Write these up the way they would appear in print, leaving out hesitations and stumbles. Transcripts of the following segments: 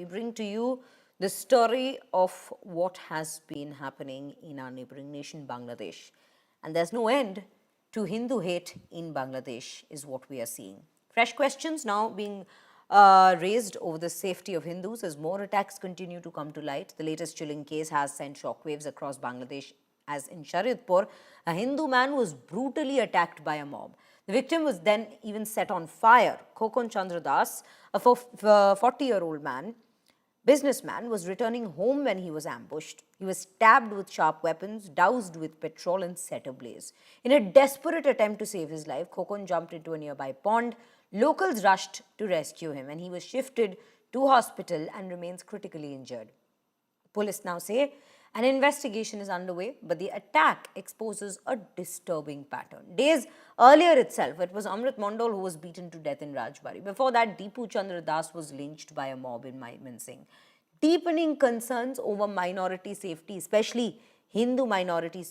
bring to you the story of what has been happening in our neighboring nation, Bangladesh. And there's no end to Hindu hate in Bangladesh, is what we are seeing. Fresh questions now being raised over the safety of Hindus as more attacks continue to come to light. The latest chilling case has sent shockwaves across Bangladesh, as in Sharitpur, a Hindu man was brutally attacked by a mob. The victim was then even set on fire. Khokon Chandra Das, a 40-year-old businessman, was returning home when he was ambushed. He was stabbed with sharp weapons, doused with petrol, and set ablaze. In a desperate attempt to save his life, Khokon jumped into a nearby pond. Locals rushed to rescue him, and he was shifted to hospital and remains critically injured. Police now say an investigation is underway, but the attack exposes a disturbing pattern. Days earlier itself, it was Amrit Mondal who was beaten to death in Rajbari. Before that, Deepu Chandra Das was lynched by a mob in Mymensingh. Deepening concerns over minority safety, especially Hindu minority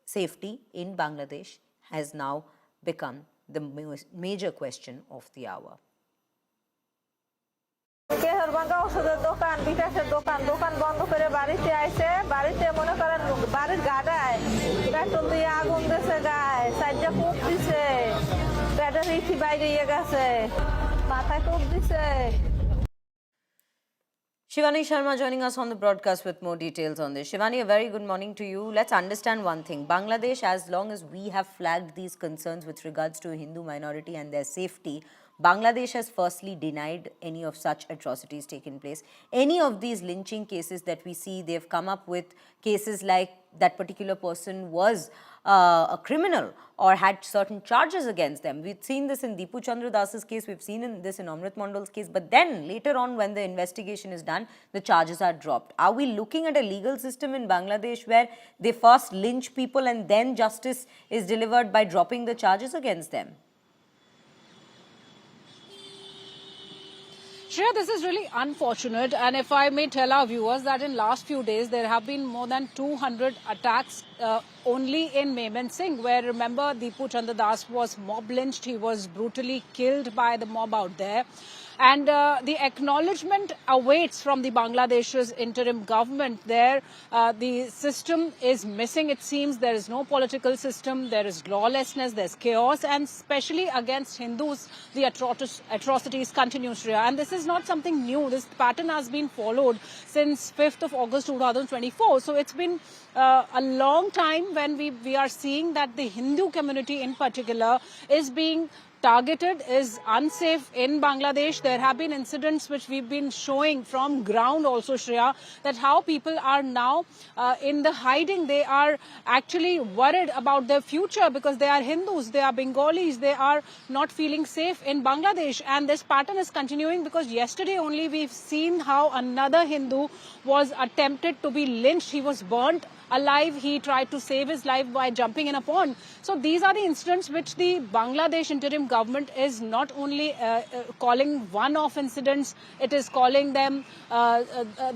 safety in Bangladesh, has now become the major question of the hour. কেহরবাঙ্গা ওষুধের দোকান বিকাশের দোকান দোকান বন্ধ করে বাড়িতে আইছে বাড়িতে মনে করেন বাড়ির গাড়ায় পেট্রোল দিয়ে আগুন দিছে গায়ে সাইডে কোপ দিছে পেটের ইঠি বাইরে গেছে মাথায় কোপ দিছে Shivani Sharma joining us on the broadcast with more details on this. Shivani, a very good morning to you. Let's understand one thing. Bangladesh, as long as we have flagged these concerns with regards to Hindu minority and their safety, Bangladesh has firstly denied any of such atrocities taking place. Any of these lynching cases that we see, they've come up with cases like that particular person was a criminal or had certain charges against them. We've seen this in Deepu Chandra Das's case, we've seen this in Amrit Mondal's case, but then later on when the investigation is done, the charges are dropped. Are we looking at a legal system in Bangladesh where they first lynch people and then justice is delivered by dropping the charges against them? Shreya, this is really unfortunate, and if I may tell our viewers that in last few days there have been more than 200 attacks only in Mymensingh, where remember Deepu Chandra Das was mob lynched, he was brutally killed by the mob out there. And the acknowledgement awaits from the Bangladesh's interim government there. The system is missing, it seems. There is no political system, there is lawlessness, there's chaos, and especially against Hindus, the atrocities continue, Shreya. And this is not something new. This pattern has been followed since 5th of August 2024. So it's been a long time when we are seeing that the Hindu community in particular is being targeted, is unsafe in Bangladesh. There have been incidents which we've been showing from ground also, Shreya, that how people are now in the hiding. They are actually worried about their future because they are Hindus, they are Bengalis, they are not feeling safe in Bangladesh. And this pattern is continuing because yesterday only we've seen how another Hindu was attempted to be lynched. He was burnt alive. He tried to save his life by jumping in a pond. So these are the incidents which the Bangladesh interim government is not only calling one-off incidents, it is calling them,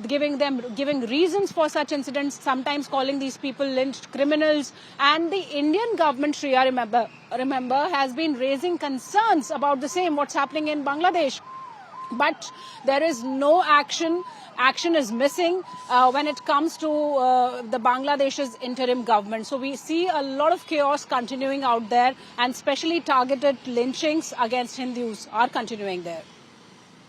giving reasons for such incidents, sometimes calling these people lynched criminals. And the Indian government, Shreya, remember, has been raising concerns about the same, what's happening in Bangladesh. But there is no action. Action is missing when it comes to the Bangladesh's interim government. So we see a lot of chaos continuing out there, and especially targeted lynchings against Hindus are continuing there.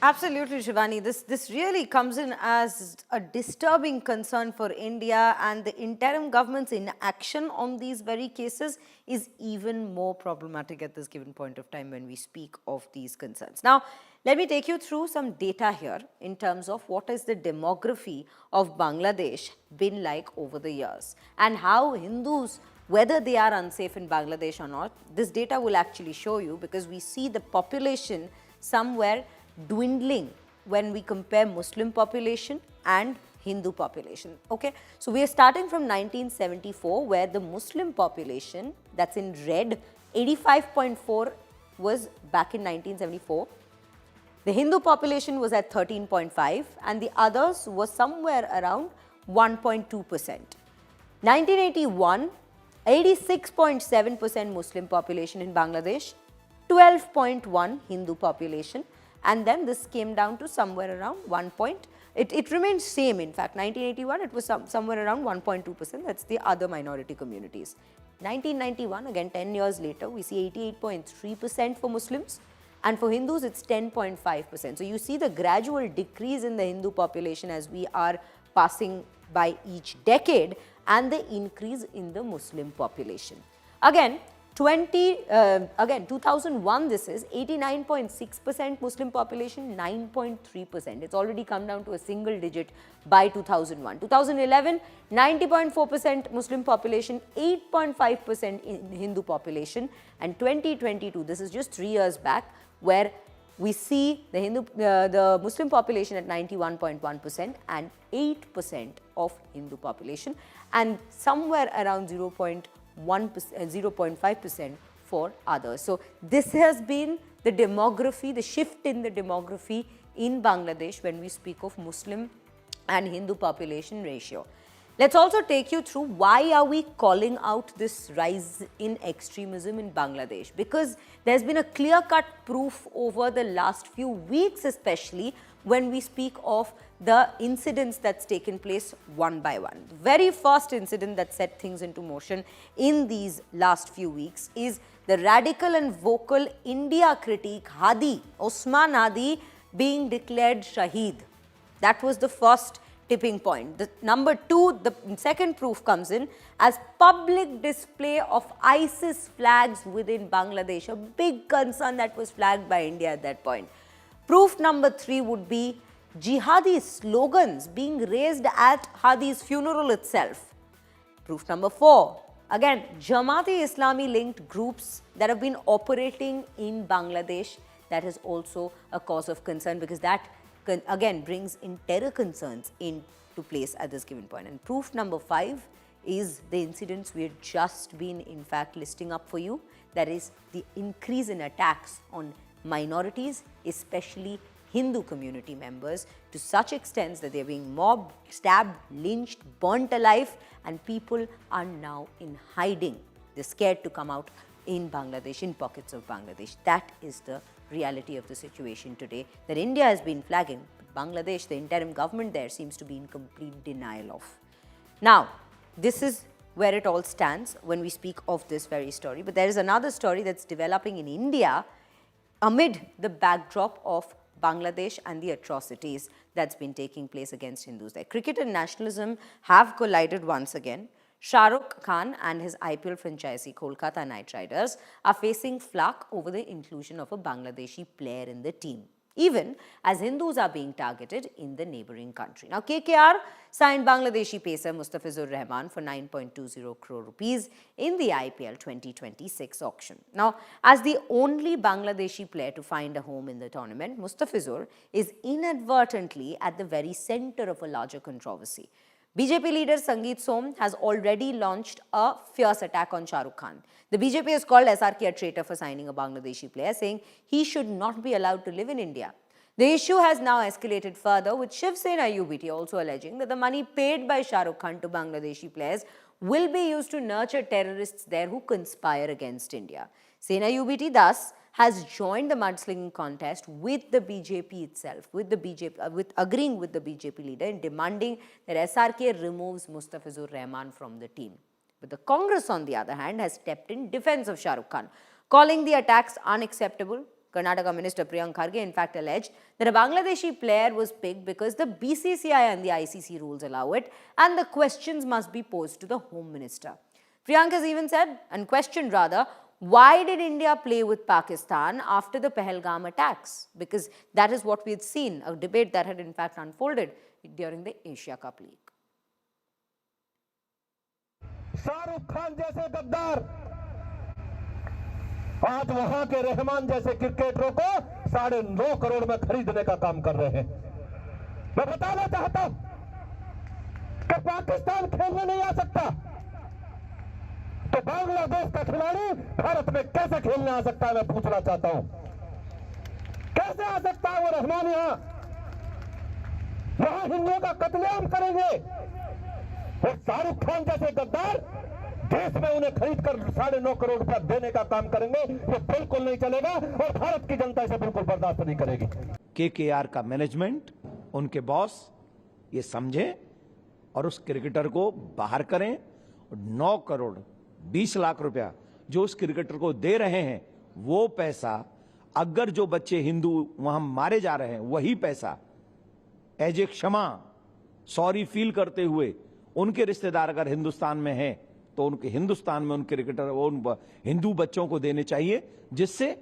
Absolutely, Shivani. This really comes in as a disturbing concern for India, and the interim government's inaction on these very cases is even more problematic at this given point of time when we speak of these concerns. Now, let me take you through some data here in terms of what is the demography of Bangladesh been like over the years and how Hindus, whether they are unsafe in Bangladesh or not, this data will actually show you, because we see the population somewhere dwindling when we compare Muslim population and Hindu population. Okay, so we are starting from 1974, where the Muslim population, that's in red, 85.4 was back in 1974. The Hindu population was at 13.5 and the others was somewhere around 1.2%. 1981, 86.7% Muslim population in Bangladesh, 12.1 Hindu population, and then this came down to somewhere around it remains same. In fact, 1981, it was somewhere around 1.2%. That's the other minority communities. 1991, again 10 years later, we see 88.3% for Muslims, and for Hindus, it's 10.5%. So you see the gradual decrease in the Hindu population as we are passing by each decade, and the increase in the Muslim population. Again, 2001, this is 89.6% Muslim population, 9.3%. It's already come down to a single digit by 2001. 2011, 90.4% Muslim population, 8.5% in Hindu population, and 2022, this is just 3 years back, where we see the Muslim population at 91.1% and 8% of Hindu population, and somewhere around 0.5% for others. So this has been the demography, the shift in the demography in Bangladesh when we speak of Muslim and Hindu population ratio. Let's also take you through why are we calling out this rise in extremism in Bangladesh, because there's been a clear-cut proof over the last few weeks, especially when we speak of the incidents that's taken place one by one. The very first incident that set things into motion in these last few weeks is the radical and vocal India critique Hadi, Osman Hadi, being declared Shaheed. That was the first tipping point. The number two, the second proof comes in as public display of ISIS flags within Bangladesh, a big concern that was flagged by India at that point. Proof number three would be jihadi slogans being raised at Hadi's funeral itself. Proof number four, again, Jamaat-e-Islami linked groups that have been operating in Bangladesh. That is also a cause of concern, because that again brings in terror concerns into place at this given point. And proof number five is the incidents we had just been in fact listing up for you. That is the increase in attacks on minorities, especially Hindu community members, to such extent that they're being mobbed, stabbed, lynched, burnt alive, and people are now in hiding. They're scared to come out in Bangladesh, in pockets of Bangladesh. That is the reality of the situation today that India has been flagging. But Bangladesh, the interim government there, seems to be in complete denial of. Now, this is where it all stands when we speak of this very story. But there is another story that's developing in India amid the backdrop of Bangladesh and the atrocities that's been taking place against Hindus there. Cricket and nationalism have collided once again. Shah Rukh Khan and his IPL franchisee Kolkata Knight Riders are facing flack over the inclusion of a Bangladeshi player in the team, even as Hindus are being targeted in the neighbouring country. Now, KKR signed Bangladeshi pacer Mustafizur Rahman for 9.20 crore rupees in the IPL 2026 auction. Now, as the only Bangladeshi player to find a home in the tournament, Mustafizur is inadvertently at the very centre of a larger controversy. BJP leader Sangeet Som has already launched a fierce attack on Shah Rukh Khan. The BJP has called SRK a traitor for signing a Bangladeshi player, saying he should not be allowed to live in India. The issue has now escalated further, with Shiv Sena UBT also alleging that the money paid by Shah Rukh Khan to Bangladeshi players will be used to nurture terrorists there who conspire against India. Sena UBT thus has joined the mudslinging contest with the BJP itself, with agreeing with the BJP leader in demanding that SRK removes Mustafizur Rahman from the team. But the Congress, on the other hand, has stepped in defense of Shah Rukh Khan, calling the attacks unacceptable. Karnataka Minister Priyank Kharge in fact alleged that a Bangladeshi player was picked because the BCCI and the ICC rules allow it, and the questions must be posed to the Home Minister. Priyank has even said, and questioned rather, why did India play with Pakistan after the Pahalgam attacks? Because that is what we had seen, a debate that had in fact unfolded during the Asia Cup League. Shahrukh Khan जैसे गद्दार आज वहां के रहमान जैसे क्रिकेटरों को 9.5 करोड़ में खरीदने का काम कर रहे हैं। मैं बताना चाहता हूं कि पाकिस्तान खेलने नहीं आ सकता, तो बांग्लादेश का खिलाड़ी भारत में कैसे खेलने आ सकता है, मैं पूछना चाहता हूं। कैसे आ सकता है वो रहमान वहां हिंदुओं का कत्लेआम करेंगे? और शाहरुख खान जैसे गद्दार देश में उन्हें खरीद कर 9.5 करोड़ रुपया देने का काम करेंगे, ये बिल्कुल नहीं चलेगा और भारत की जनता इसे बिल्कुल बर्दाश्त नहीं करेगी। केकेआर का मैनेजमेंट, उनके बॉस ये समझें और उस क्रिकेटर को बाहर करें। 9 करोड़ 20 लाख रुपया जो उस क्रिकेटर को दे रहे हैं, वो पैसा अगर जो बच्चे हिंदू वहां मारे जा रहे हैं, वही पैसा एज ए क्षमा, सॉरी फील करते हुए उनके रिश्तेदार अगर हिंदुस्तान में हैं तो उनके हिंदुस्तान में उन क्रिकेटर उन हिंदू बच्चों को देने चाहिए, जिससे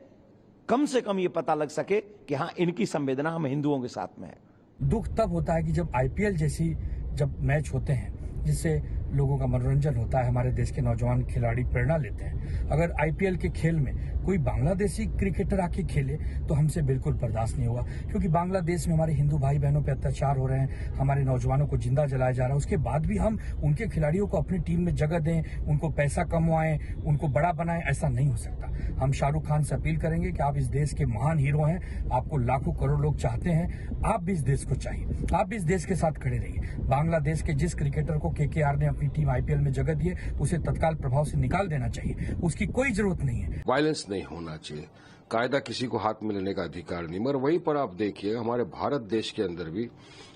कम से कम ये पता लग सके कि हाँ, इनकी संवेदना हम हिंदुओं के साथ में है। दुख तब होता है कि जब आईपीएल जैसी जब मैच होते हैं जिससे लोगों का मनोरंजन होता है, हमारे देश के नौजवान खिलाड़ी प्रेरणा लेते हैं, अगर आईपीएल के खेल में कोई बांग्लादेशी क्रिकेटर आके खेले तो हमसे बिल्कुल बर्दाश्त नहीं होगा, क्योंकि बांग्लादेश में हमारे हिंदू भाई बहनों पे अत्याचार हो रहे हैं, हमारे नौजवानों को जिंदा जलाया जा रहा है। उसके बाद भी हम उनके खिलाड़ियों को अपनी टीम में जगह दें, उनको पैसा कमवाएं, उनको बड़ा बनाएं, ऐसा नहीं हो सकता। हम शाहरुख खान से अपील करेंगे कि आप इस देश के महान हीरो हैं, आपको लाखों करोड़ लोग चाहते हैं, आप भी इस देश को चाहिए, आप भी इस देश के साथ खड़े रहिए। बांग्लादेश के जिस क्रिकेटर को केकेआर ने अपनी टीम आईपीएल में जगह दी है, उसे तत्काल प्रभाव से निकाल देना चाहिए, उसकी कोई जरूरत नहीं है। वायलेंस नहीं होना चाहिए, कायदा किसी को हाथ में लेने का अधिकार नहीं। मगर वहीं पर आप देखिए, हमारे भारत देश के अंदर भी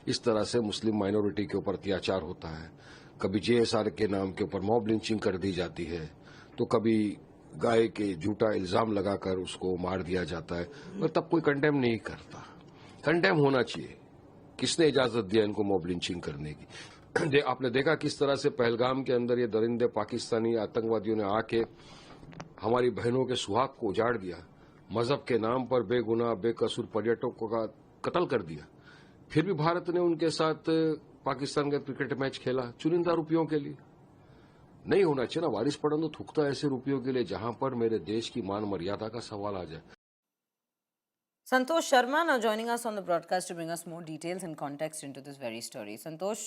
इस तरह से मुस्लिम माइनॉरिटी के ऊपर अत्याचार होता है। कभी जेएसआर के नाम के ऊपर मॉब लिंचिंग कर दी जाती है, तो कभी गाय के झूठा इल्जाम लगाकर उसको मार दिया जाता है, और तब कोई कंडेम नहीं करता। कंडेम होना चाहिए। किसने इजाजत दिया इनको मॉब लिंचिंग करने की? आपने देखा किस तरह से पहलगाम के अंदर ये दरिंदे पाकिस्तानी आतंकवादियों ने आके हमारी बहनों के सुहाग को उजाड़ दिया, मजहब के नाम पर बेगुनाह बेकसूर पर्यटकों का कत्ल कर दिया। फिर भी भारत ने उनके साथ पाकिस्तान का क्रिकेट मैच खेला चुनिंदा रुपयों के लिए। नहीं होना चाहिए ना, वारिस पड़न तो थूकता ऐसे रुपयों के लिए जहां पर मेरे देश की मान मर्यादा का सवाल आ जाए। Santosh Sharma now joining us on the broadcast to bring us more details and context into this very story. Santosh,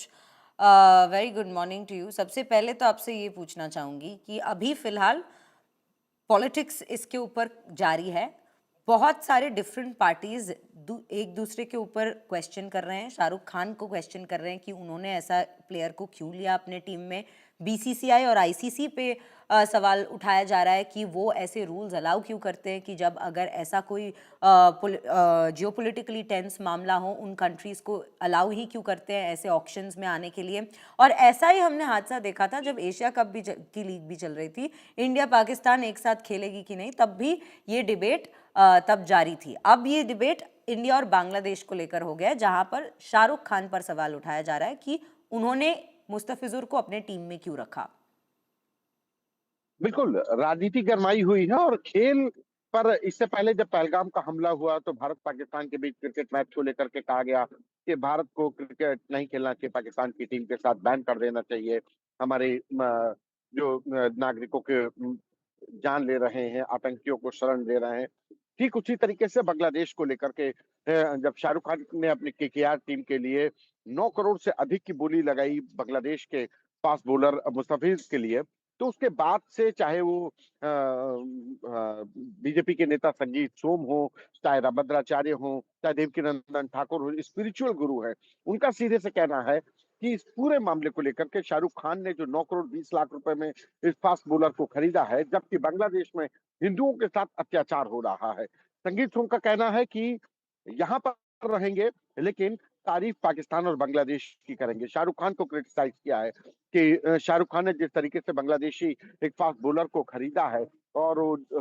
very good morning to you. सबसे पहले तो आपसे ये पूछना चाहूँगी कि अभी फिलहाल पॉलिटिक्स इसके ऊपर जारी है, बहुत सारे डिफरेंट पार्टीज एक दूसरे के ऊपर क्वेश्चन कर रहे हैं, शाहरुख खान को क्वेश्चन कर रहे हैं कि उन्होंने ऐसा प्लेयर को क्यों लिया अपने टीम में। बीसीसीआई और आईसीसी पे सवाल उठाया जा रहा है कि वो ऐसे रूल्स अलाउ क्यों करते हैं कि जब अगर ऐसा कोई जियोपॉलिटिकली टेंस मामला हो, उन कंट्रीज़ को अलाउ ही क्यों करते हैं ऐसे ऑक्शंस में आने के लिए। और ऐसा ही हमने हादसा देखा था जब एशिया कप भी की लीग भी चल रही थी, इंडिया पाकिस्तान एक साथ खेलेगी कि नहीं, तब भी ये डिबेट तब जारी थी। अब ये डिबेट इंडिया और बांग्लादेश को लेकर हो गया है, जहां पर शाहरुख खान पर सवाल उठाया जा रहा है कि उन्होंने मुस्तफिजुर को अपने टीम में क्यों रखा। बिल्कुल राजनीति गरमाई हुई है और खेल पर इससे पहले जब पहलगाम का हमला हुआ तो भारत पाकिस्तान के बीच क्रिकेट मैच को लेकर के कहा गया कि भारत को क्रिकेट नहीं खेलना चाहिए, पाकिस्तान की टीम के साथ बैन कर देना चाहिए। हमारे जो नागरिकों के जान ले रहे हैं, आतंकियों को शरण दे रहे हैं। ठीक उसी तरीके से बांग्लादेश को लेकर के जब शाहरुख खान ने अपनी केकेआर टीम के लिए 9 करोड़ से अधिक की बोली लगाई बांग्लादेश के फास्ट बॉलर मुस्तफिज के लिए, तो उसके बाद से चाहे वो बीजेपी के नेता संजीत सोम हो, चाहे रामभद्राचार्य हो, चाहे देवकीनंदन ठाकुर हो, स्पिरिचुअल गुरु है, उनका सीधे से कहना है कि इस पूरे मामले को लेकर के शाहरुख खान ने जो 9 करोड़ 20 लाख रुपए में इस फास्ट बॉलर को खरीदा है, जबकि बांग्लादेश में हिंदुओं के साथ अत्याचार हो रहा है। संजीत सोम का कहना है कि यहाँ पर रहेंगे लेकिन तारीफ पाकिस्तान और बांग्लादेश की करेंगे। शाहरुख खान को क्रिटिसाइज किया है कि शाहरुख खान ने जिस तरीके से बांग्लादेशी एक फास्ट बॉलर को खरीदा है और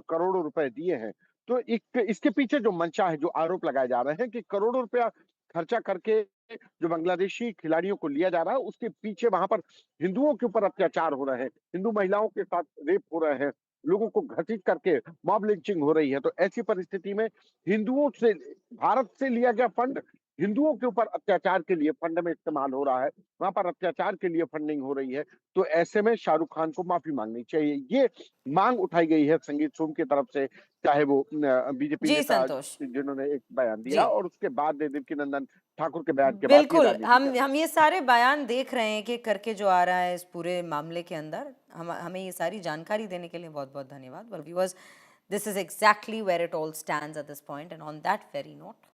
करोड़ों रुपए दिए हैं, तो इसके पीछे जो मंशा है, जो आरोप लगाए जा रहे हैं कि करोड़ों रुपया खर्चा करके जो बांग्लादेशी खिलाड़ियों को लिया जा रहा है, उसके पीछे वहां पर हिंदुओं के ऊपर अत्याचार हो रहे हैं, हिंदू महिलाओं के साथ रेप हो रहे हैं, लोगों को घटित करके मॉब लिंचिंग हो रही है। तो ऐसी परिस्थिति में हिंदुओं से, भारत से लिया गया फंड हिंदुओं के ऊपर अत्याचार के लिए फंड में इस्तेमाल हो रहा है, वहां पर अत्याचार के लिए फंडिंग हो रही है। तो ऐसे में शाहरुख खान को माफी मांगनी चाहिए, ये मांग उठाई गई है संगीत सोम की तरफ से, चाहे वो बीजेपी नेता जिन्होंने एक बयान दिया और उसके बाद देवकीनंदन ठाकुर के बयान के बाद बिल्कुल हम ये सारे बयान देख रहे हैं कि करके जो आ रहा है इस पूरे मामले के अंदर। हमें ये सारी जानकारी देने के लिए बहुत बहुत धन्यवाद। Well viewers, this is exactly where it all stands at this point, and on that very note